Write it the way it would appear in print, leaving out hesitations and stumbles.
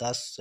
10